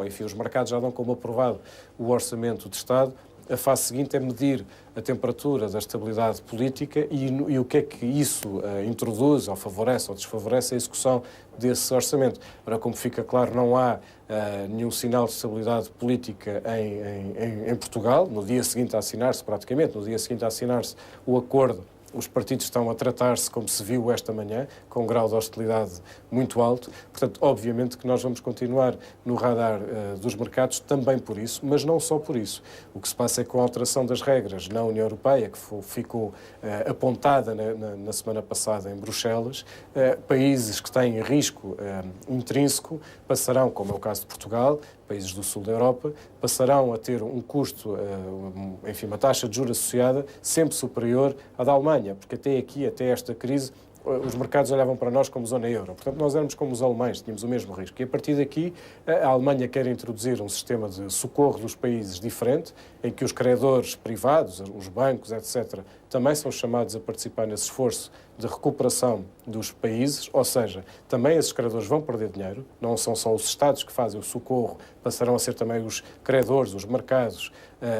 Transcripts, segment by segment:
enfim, os mercados já dão como aprovado o Orçamento de Estado. A fase seguinte é medir a temperatura da estabilidade política e o que é que isso introduz, ou favorece ou desfavorece a execução desse orçamento. Ora, como fica claro, não há nenhum sinal de estabilidade política em Portugal. No dia seguinte a assinar-se, praticamente, no dia seguinte a assinar-se o acordo, os partidos estão a tratar-se, como se viu esta manhã, com um grau de hostilidade muito alto. Portanto, obviamente que nós vamos continuar no radar dos mercados também por isso, mas não só por isso. O que se passa é que com a alteração das regras na União Europeia, que ficou apontada na semana passada em Bruxelas, países que têm risco intrínseco passarão, como é o caso de Portugal, países do sul da Europa, passarão a ter um custo, enfim, uma taxa de juros associada sempre superior à da Alemanha, porque até aqui, até esta crise, os mercados olhavam para nós como zona euro. Portanto, nós éramos como os alemães, tínhamos o mesmo risco. E a partir daqui, a Alemanha quer introduzir um sistema de socorro dos países diferente, em que os credores privados, os bancos, etc., também são chamados a participar nesse esforço de recuperação dos países, ou seja, também esses credores vão perder dinheiro, não são só os Estados que fazem o socorro, passarão a ser também os credores, os mercados,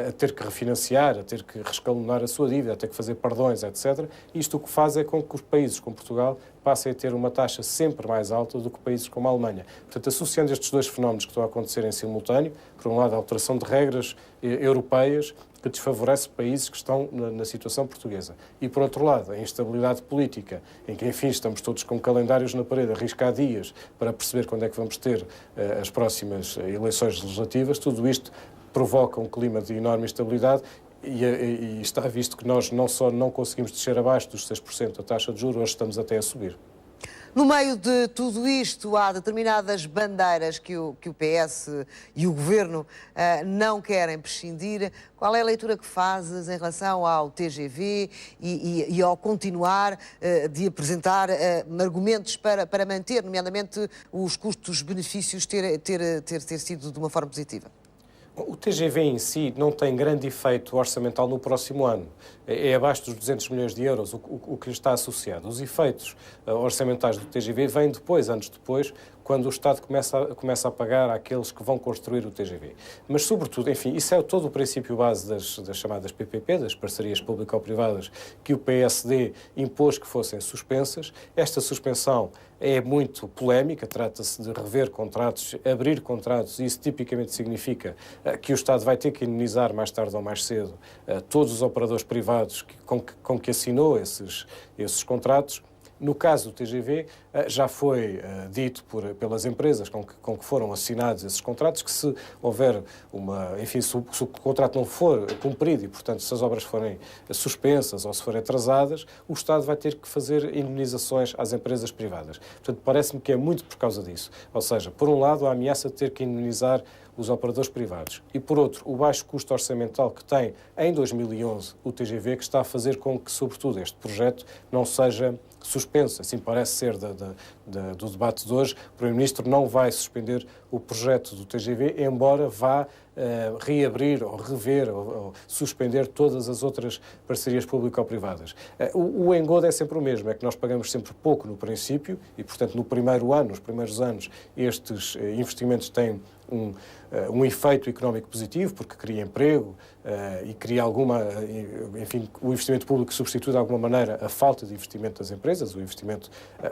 a ter que refinanciar, a ter que rescalonar a sua dívida, a ter que fazer perdões, etc. Isto o que faz é com que os países como Portugal passem a ter uma taxa sempre mais alta do que países como a Alemanha. Portanto, associando estes dois fenómenos que estão a acontecer em simultâneo, por um lado a alteração de regras europeias, que desfavorece países que estão na situação portuguesa. E, por outro lado, a instabilidade política, em que, enfim, estamos todos com calendários na parede, a arriscar dias para perceber quando é que vamos ter as próximas eleições legislativas, tudo isto provoca um clima de enorme instabilidade e está visto que nós não só não conseguimos descer abaixo dos 6% da taxa de juros, hoje estamos até a subir. No meio de tudo isto, há determinadas bandeiras que o PS e o Governo não querem prescindir. Qual é a leitura que fazes em relação ao TGV e ao continuar de apresentar argumentos para manter, nomeadamente, os custos-benefícios ter sido de uma forma positiva? O TGV em si não tem grande efeito orçamental no próximo ano. É abaixo dos 200 milhões de euros o que lhe está associado. Os efeitos orçamentais do TGV vêm depois, anos depois, quando o Estado começa a pagar àqueles que vão construir o TGV. Mas, sobretudo, enfim, isso é todo o princípio base das chamadas PPP, das parcerias público-privadas, que o PSD impôs que fossem suspensas. Esta suspensão é muito polémica, trata-se de rever contratos, abrir contratos, e isso tipicamente significa que o Estado vai ter que indemnizar mais tarde ou mais cedo todos os operadores privados com que assinou esses contratos. No caso do TGV, já foi dito pelas empresas com que foram assinados esses contratos que se houver se o contrato não for cumprido e, portanto, se as obras forem suspensas ou se forem atrasadas, o Estado vai ter que fazer indemnizações às empresas privadas. Portanto, parece-me que é muito por causa disso. Ou seja, por um lado, a ameaça de ter que indemnizar os operadores privados e, por outro, o baixo custo orçamental que tem em 2011 o TGV, que está a fazer com que, sobretudo, este projeto não seja suspenso. Assim parece ser do debate de hoje. O Primeiro-Ministro não vai suspender o projeto do TGV, embora vá reabrir ou rever ou suspender todas as outras parcerias público-privadas. O engodo é sempre o mesmo, é que nós pagamos sempre pouco no princípio e, portanto, no primeiro ano, nos primeiros anos, estes investimentos têm um efeito económico positivo, porque cria emprego e cria enfim, o investimento público substitui de alguma maneira a falta de investimento das empresas, o investimento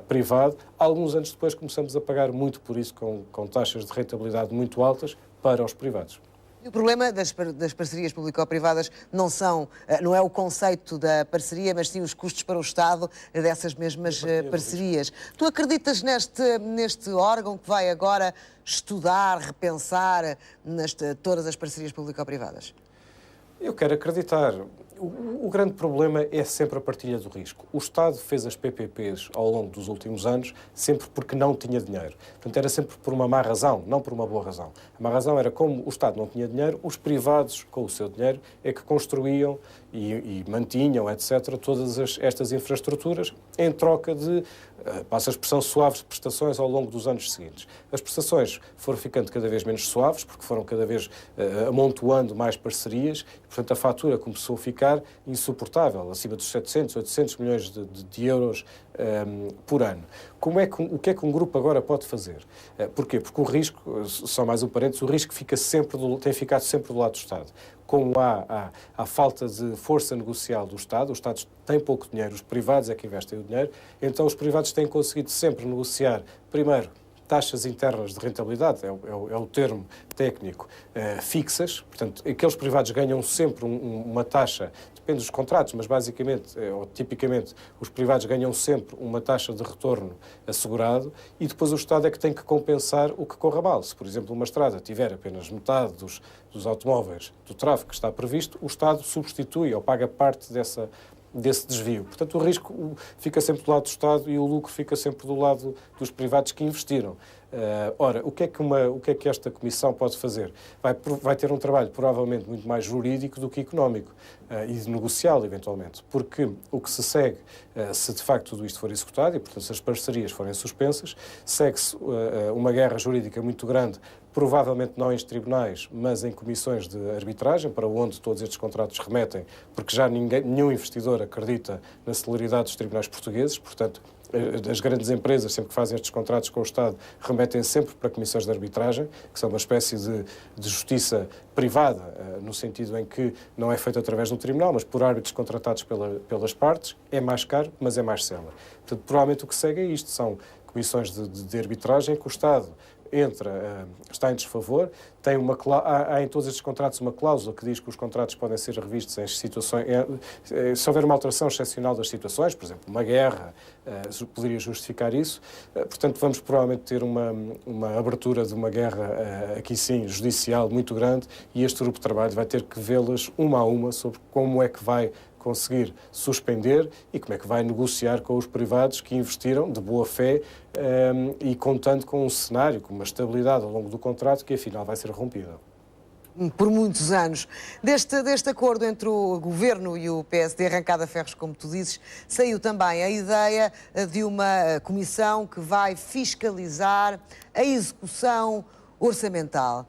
privado. Alguns anos depois começamos a pagar muito por isso, com taxas de rentabilidade muito altas para os privados. E o problema das parcerias público-privadas não é o conceito da parceria, mas sim os custos para o Estado dessas mesmas parcerias. Tu acreditas neste órgão que vai agora estudar, repensar todas as parcerias público-privadas? Eu quero acreditar. O grande problema é sempre a partilha do risco. O Estado fez as PPPs ao longo dos últimos anos sempre porque não tinha dinheiro. Portanto, era sempre por uma má razão, não por uma boa razão. A má razão era como o Estado não tinha dinheiro, os privados, com o seu dinheiro, é que construíam e mantinham, etc., todas estas infraestruturas em troca de, passa a expressão, suaves prestações ao longo dos anos seguintes. As prestações foram ficando cada vez menos suaves, porque foram cada vez amontoando mais parcerias, e, portanto, a fatura começou a ficar ficar insuportável, acima dos 700, 800 milhões de euros por ano. O que é que um grupo agora pode fazer? Porquê? Porque o risco, só mais um parênteses, o risco tem ficado sempre do lado do Estado. Como há falta de força negocial do Estado, os Estados têm pouco dinheiro, os privados é que investem o dinheiro, então os privados têm conseguido sempre negociar, primeiro, taxas internas de rentabilidade, é o termo técnico, fixas. Portanto, aqueles privados ganham sempre uma taxa, depende dos contratos, mas basicamente, ou tipicamente, os privados ganham sempre uma taxa de retorno assegurado e depois o Estado é que tem que compensar o que corra mal. Se, por exemplo, uma estrada tiver apenas metade dos automóveis do tráfego que está previsto, o Estado substitui ou paga parte desse desvio. Portanto, o risco fica sempre do lado do Estado e o lucro fica sempre do lado dos privados que investiram. Ora, o que é que esta Comissão pode fazer? Vai ter um trabalho provavelmente muito mais jurídico do que económico e negocial, eventualmente, porque o que se segue, se de facto tudo isto for executado e, portanto, se as parcerias forem suspensas, segue-se uma guerra jurídica muito grande, provavelmente não em tribunais, mas em comissões de arbitragem, para onde todos estes contratos remetem, porque já nenhum investidor acredita na celeridade dos tribunais portugueses, portanto, as grandes empresas, sempre que fazem estes contratos com o Estado, remetem sempre para comissões de arbitragem, que são uma espécie de justiça privada, no sentido em que não é feita através de um tribunal, mas por árbitros contratados pelas partes. É mais caro, mas é mais célebre. Portanto, provavelmente o que segue é isto, são comissões de arbitragem que o Estado está em desfavor. Há em todos estes contratos uma cláusula que diz que os contratos podem ser revistos em situações, se houver uma alteração excepcional das situações, por exemplo, uma guerra, poderia justificar isso. Portanto, vamos provavelmente ter uma abertura de uma guerra, aqui sim, judicial muito grande, e este grupo de trabalho vai ter que vê-las uma a uma sobre como é que vai conseguir suspender e como é que vai negociar com os privados que investiram de boa fé e contando com um cenário, com uma estabilidade ao longo do contrato que afinal vai ser rompida. Por muitos anos. Deste acordo entre o Governo e o PSD, arrancado a ferros, como tu dizes, saiu também a ideia de uma comissão que vai fiscalizar a execução orçamental.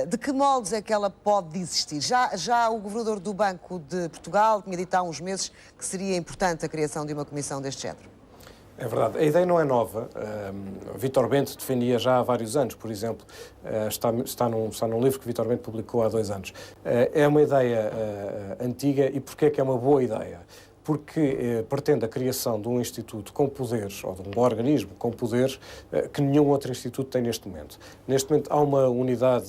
De que moldes é que ela pode existir? Já o Governador do Banco de Portugal tinha dito há uns meses que seria importante a criação de uma comissão deste género. É verdade. A ideia não é nova. Vítor Bento defendia já há vários anos, por exemplo. Está num livro que Vítor Bento publicou há 2 anos. É uma ideia antiga. E porquê é que é uma boa ideia? Porque pretende a criação de um instituto com poderes, ou de um organismo com poderes, que nenhum outro instituto tem neste momento. Neste momento há uma unidade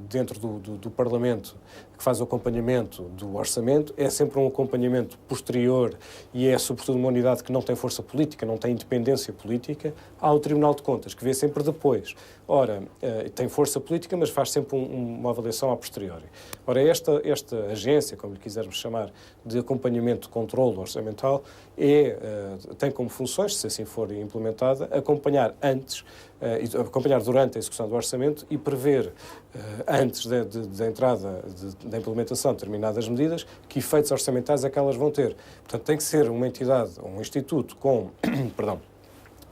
dentro do Parlamento que faz o acompanhamento do orçamento, é sempre um acompanhamento posterior e é sobretudo uma unidade que não tem força política, não tem independência política. Há o Tribunal de Contas, que vê sempre depois. Ora, tem força política, mas faz sempre uma avaliação a posteriori. Ora, esta agência, como lhe quisermos chamar, de acompanhamento de controle orçamental, tem como funções, se assim for implementada, acompanhar durante a execução do orçamento e prever, antes da entrada da implementação de determinadas medidas, que efeitos orçamentais é que elas vão ter. Portanto, tem que ser uma entidade, um instituto com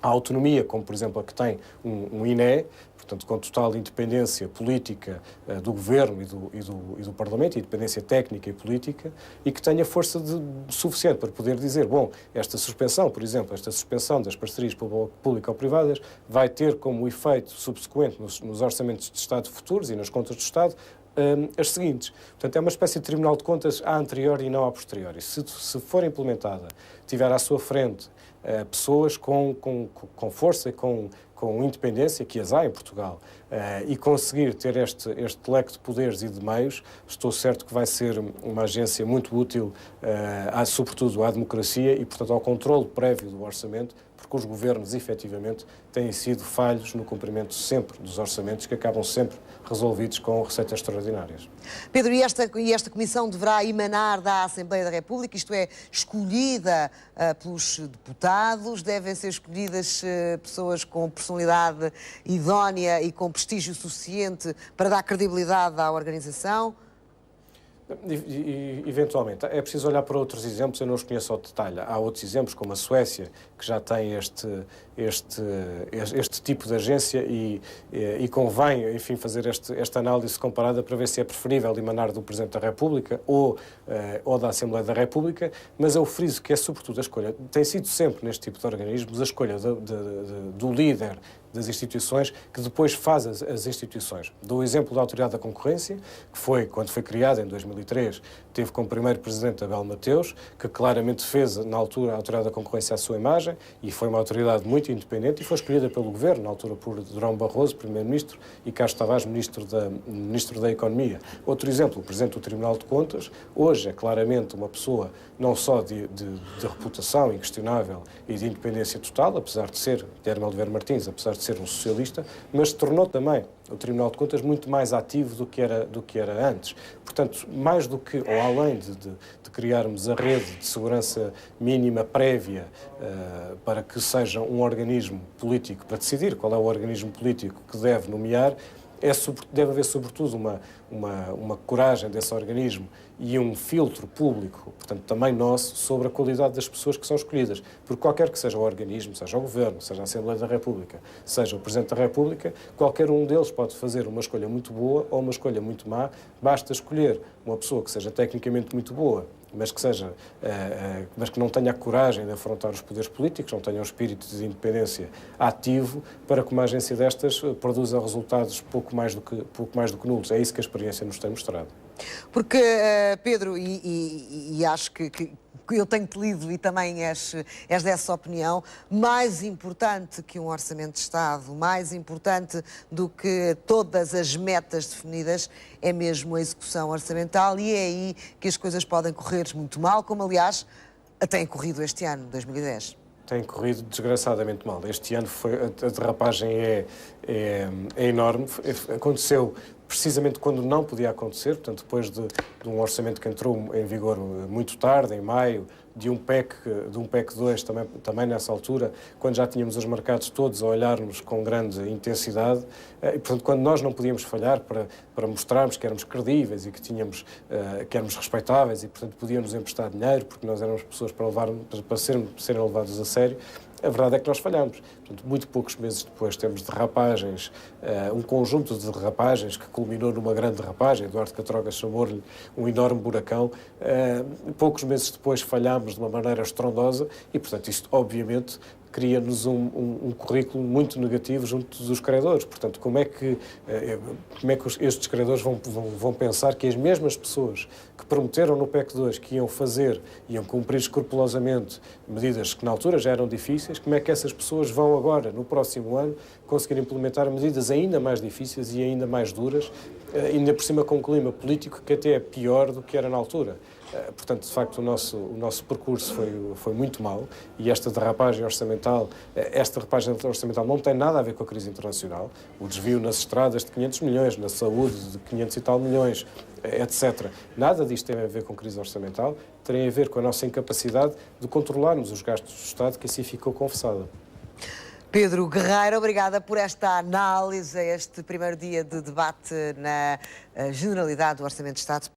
a autonomia, como por exemplo a que tem um INE, portanto com total independência política do Governo e do Parlamento, independência técnica e política, e que tenha força suficiente para poder dizer, bom, esta suspensão, por exemplo, esta suspensão das parcerias público-privadas vai ter como efeito subsequente nos orçamentos de Estado futuros e nas contas do Estado as seguintes. Portanto, é uma espécie de Tribunal de Contas a anteriori e não a posteriori. Se for implementada, tiver à sua frente pessoas com força e com independência, que as há em Portugal, e conseguir ter este leque de poderes e de meios, estou certo que vai ser uma agência muito útil, sobretudo à democracia e, portanto, ao controle prévio do orçamento, porque os governos, efetivamente, têm sido falhos no cumprimento sempre dos orçamentos, que acabam sempre resolvidos com receitas extraordinárias. Pedro, e esta comissão deverá emanar da Assembleia da República, isto é, escolhida pelos deputados, devem ser escolhidas pessoas com personalidade idónea e com prestígio suficiente para dar credibilidade à organização? Eventualmente. É preciso olhar para outros exemplos, eu não os conheço ao detalhe. Há outros exemplos, como a Suécia, que já tem este tipo de agência e convém, enfim, fazer esta análise comparada para ver se é preferível emanar do Presidente da República ou da Assembleia da República, mas eu friso que é sobretudo a escolha, tem sido sempre neste tipo de organismos, a escolha do líder das instituições, que depois faz as instituições. Dou o exemplo da Autoridade da Concorrência, que foi, quando foi criada em 2003, teve como primeiro presidente Abel Mateus, que claramente fez, na altura, a Autoridade da Concorrência à sua imagem, e foi uma autoridade muito independente, e foi escolhida pelo Governo, na altura por Durão Barroso, Primeiro-Ministro, e Carlos Tavares, Ministro da Economia. Outro exemplo, o Presidente do Tribunal de Contas, hoje é claramente uma pessoa não só de reputação inquestionável e de independência total, apesar de ser, Guilherme Oliveira Martins, apesar de ser um socialista, mas se tornou também o Tribunal de Contas muito mais ativo do que era antes. Portanto, mais do que, ou além de criarmos a rede de segurança mínima prévia para que seja um organismo político para decidir qual é o organismo político que deve nomear, deve haver, sobretudo, uma coragem desse organismo e um filtro público, portanto, também nosso, sobre a qualidade das pessoas que são escolhidas. Porque qualquer que seja o organismo, seja o Governo, seja a Assembleia da República, seja o Presidente da República, qualquer um deles pode fazer uma escolha muito boa ou uma escolha muito má. Basta escolher uma pessoa que seja tecnicamente muito boa, mas que não tenha a coragem de afrontar os poderes políticos, não tenha um espírito de independência ativo, para que uma agência destas produza resultados pouco mais do que nulos. É isso que a experiência nos tem mostrado. Porque, Pedro, e acho que eu tenho-te lido e também és dessa opinião, mais importante que um orçamento de Estado, mais importante do que todas as metas definidas, é mesmo a execução orçamental, e é aí que as coisas podem correr muito mal, como aliás têm corrido este ano, 2010. Tem corrido desgraçadamente mal. Este ano a derrapagem é enorme. Aconteceu precisamente quando não podia acontecer, portanto, depois de um orçamento que entrou em vigor muito tarde, em maio, de um PEC 2 também nessa altura, quando já tínhamos os mercados todos a olhar-nos com grande intensidade, e, portanto, quando nós não podíamos falhar para mostrarmos que éramos credíveis e que éramos respeitáveis e, portanto, podíamos emprestar dinheiro, porque nós éramos pessoas para serem levados a sério, a verdade é que nós falhamos. Portanto, muito poucos meses depois temos derrapagens, um conjunto de derrapagens que culminou numa grande derrapagem. Eduardo Catroga chamou-lhe um enorme buracão. Poucos meses depois falhámos de uma maneira estrondosa e, portanto, isto obviamente cria-nos um currículo muito negativo junto dos credores. Portanto, como é que estes credores vão pensar que as mesmas pessoas que prometeram no PEC 2 que iam cumprir escrupulosamente medidas que na altura já eram difíceis, como é que essas pessoas vão agora, no próximo ano, conseguir implementar medidas ainda mais difíceis e ainda mais duras, ainda por cima com um clima político que até é pior do que era na altura? Portanto, de facto, o nosso percurso foi muito mau e esta derrapagem orçamental não tem nada a ver com a crise internacional. O desvio nas estradas de 500 milhões, na saúde de 500 e tal milhões, etc. Nada disto tem a ver com crise orçamental, tem a ver com a nossa incapacidade de controlarmos os gastos do Estado, que assim ficou confessada. Pedro Guerreiro, obrigada por esta análise, este primeiro dia de debate na Generalidade do Orçamento de Estado.